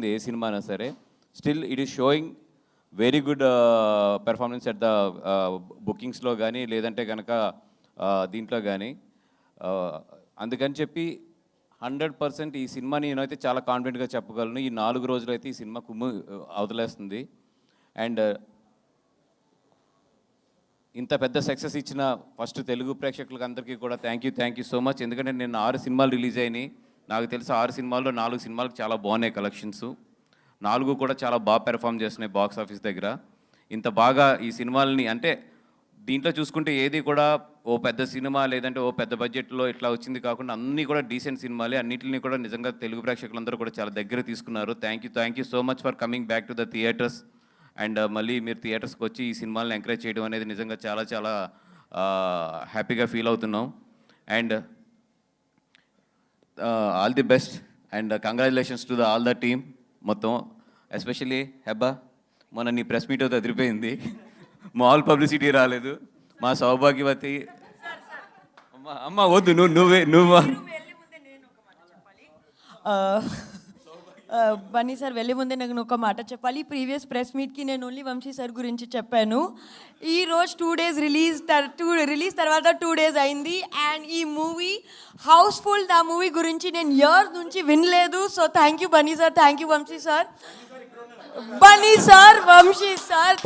ఏ cinema అయినా సరే still it is showing very good performance at the బుకింగ్స్లో కానీ లేదంటే కనుక దీంట్లో కానీ అందుకని చెప్పి 100% ఈ సినిమాని నేనైతే చాలా కాన్ఫిడెంట్గా చెప్పగలను. ఈ 4 రోజులైతే ఈ సినిమా కుమ్ము అవతలేస్తుంది. అండ్ ఇంత పెద్ద సక్సెస్ ఇచ్చిన ఫస్ట్ తెలుగు ప్రేక్షకులకు అందరికీ కూడా థ్యాంక్ యూ సో మచ్. ఎందుకంటే నేను 6 సినిమాలు రిలీజ్ అయినాయి. నాకు తెలిసి 6 సినిమాల్లో 4 సినిమాలకు చాలా బాగున్నాయి కలెక్షన్స్. 4 కూడా చాలా బాగా పెర్ఫామ్ చేస్తున్నాయి బాక్స్ ఆఫీస్ దగ్గర. ఇంత బాగా ఈ సినిమాలని అంటే దీంట్లో చూసుకుంటే ఏది కూడా ఓ పెద్ద సినిమా లేదంటే ఓ పెద్ద బడ్జెట్లో ఇట్లా వచ్చింది కాకుండా అన్నీ కూడా డీసెంట్ సినిమాలే. అన్నింటినీ కూడా నిజంగా తెలుగు ప్రేక్షకులందరూ కూడా చాలా దగ్గర తీసుకున్నారు. Thank you so much for coming back to the theatres. And మళ్ళీ మీరు థియేటర్స్కి వచ్చి ఈ సినిమాలను ఎంకరేజ్ చేయడం అనేది నిజంగా చాలా హ్యాపీగా ఫీల్ అవుతున్నాం. And all the best and congratulations to the all the team మొత్తం. ఎస్పెషల్లీ హెబ్బా మొన్న నీ ప్రెస్ మీట్ అయితే అదిరిపోయింది. మాల్ పబ్లిసిటీ రాలేదు. మా సౌభాగ్యవతి అమ్మ వద్దు నువ్వు బన్నీ సార్ వెళ్ళే ముందే నాకు ఒక మాట చెప్పాలి. ప్రీవియస్ ప్రెస్ మీట్కి నేను ఓన్లీ వంశీ సార్ గురించి చెప్పాను. ఈరోజు 2 days రిలీజ్ తర్వాత 2 days అయింది. అండ్ ఈ మూవీ హౌస్ఫుల్. ద మూవీ గురించి నేను ఇయర్స్ నుంచి వినలేదు. So thank you Bunny sir, thank you Vamsi sir. Bunny sir, Vamsi sir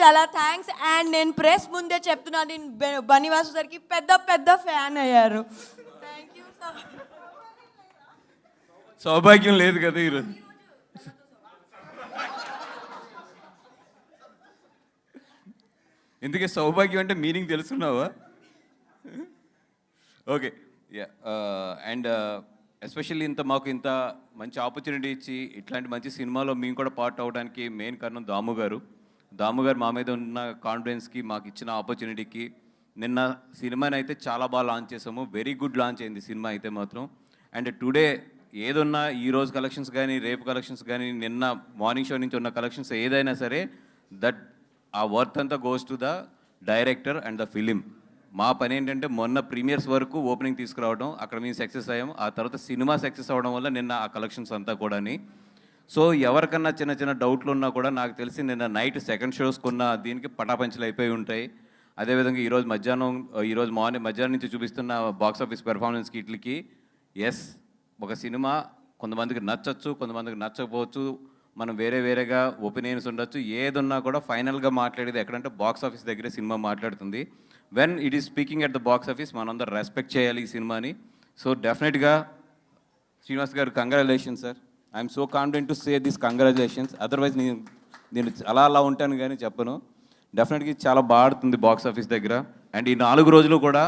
చాలా థ్యాంక్స్. అండ్ నేను ప్రెస్ ముందే చెప్తున్నాను, నేను బన్నీవాసు సార్కి పెద్ద ఫ్యాన్ అయ్యారు. Thank you sir. సౌభాగ్యం లేదు కదా ఈరోజు. ఎందుకే సౌభాగ్యం అంటే మీనింగ్ తెలుసుకున్నావా? Okay yeah. అండ్ ఎస్పెషల్లీ మాకు ఇంత మంచి ఆపర్చునిటీ ఇచ్చి ఇట్లాంటి మంచి సినిమాలో మేము కూడా పార్ట్ అవ్వడానికి మెయిన్ కారణం దాము గారు మా మీద ఉన్న కాన్ఫిడెన్స్కి, మాకు ఇచ్చిన ఆపర్చునిటీకి. నిన్న సినిమాని అయితే చాలా బాగా లాంచ్ చేసాము. వెరీ గుడ్ లాంచ్ అయింది సినిమా అయితే మాత్రం. అండ్ టుడే ఏదున్నా ఈరోజు కలెక్షన్స్ కానీ రేపు కలెక్షన్స్ కానీ నిన్న మార్నింగ్ షో నుంచి ఉన్న కలెక్షన్స్ ఏదైనా సరే దట్ ఆ వర్త్ అంతా goes to the director and the film. మా పని ఏంటంటే మొన్న ప్రీమియర్స్ వరకు ఓపెనింగ్ తీసుకురావడం, అక్కడ మేము సక్సెస్ అయ్యాం. ఆ తర్వాత సినిమా సక్సెస్ అవ్వడం వల్ల నిన్న ఆ కలెక్షన్స్ అంతా కూడా. సో ఎవరికన్నా చిన్న డౌట్లు ఉన్నా కూడా నాకు తెలిసి నిన్న నైట్ సెకండ్ షోస్ కొన్న దీనికి పటాపంచలు అయిపోయి ఉంటాయి. అదేవిధంగా ఈరోజు మధ్యాహ్నం నుంచి చూపిస్తున్న బాక్స్ ఆఫీస్ పెర్ఫార్మెన్స్కి వీటికి ఎస్ ఒక సినిమా కొంతమందికి నచ్చచ్చు, కొంతమందికి నచ్చకపోవచ్చు. మనం వేరేగా ఒపీనియన్స్ ఉండొచ్చు. ఏదున్నా కూడా ఫైనల్గా మాట్లాడేది ఎక్కడంటే బాక్స్ ఆఫీస్ దగ్గరే సినిమా మాట్లాడుతుంది. When it is speaking at the box office మనందరూ రెస్పెక్ట్ చేయాలి ఈ సినిమాని. సో డెఫినెట్గా శ్రీనివాస్ గారు congratulations sir. I'm so confident to say this congratulations. Otherwise నేను అలా ఉంటాను కానీ చెప్పను. డెఫినెట్గా చాలా బాగుంటుంది బాక్స్ ఆఫీస్ దగ్గర. అండ్ ఈ 4 రోజులు కూడా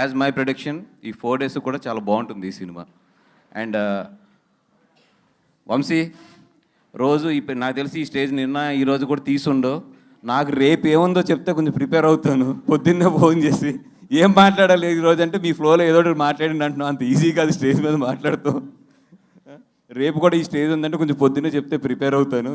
యాజ్ మై ప్రొడిక్షన్ ఈ 4 days కూడా చాలా బాగుంటుంది ఈ సినిమా. అండ్ వంశీ రోజు నాకు తెలిసి ఈ స్టేజ్ నిన్న ఈరోజు కూడా తీసుండో. నాకు రేపు ఏముందో చెప్తే కొంచెం ప్రిపేర్ అవుతాను. పొద్దున్నే ఫోన్ చేసి ఏం మాట్లాడాలి ఈరోజు అంటే మీ ఫ్లోలో ఏదో ఒకటి మాట్లాడండి అంటున్నాను. అంత ఈజీ కాదు స్టేజ్ మీద మాట్లాడుతూ. రేపు కూడా ఈ స్టేజ్ ఉందంటే కొంచెం పొద్దున్నే చెప్తే ప్రిపేర్ అవుతాను.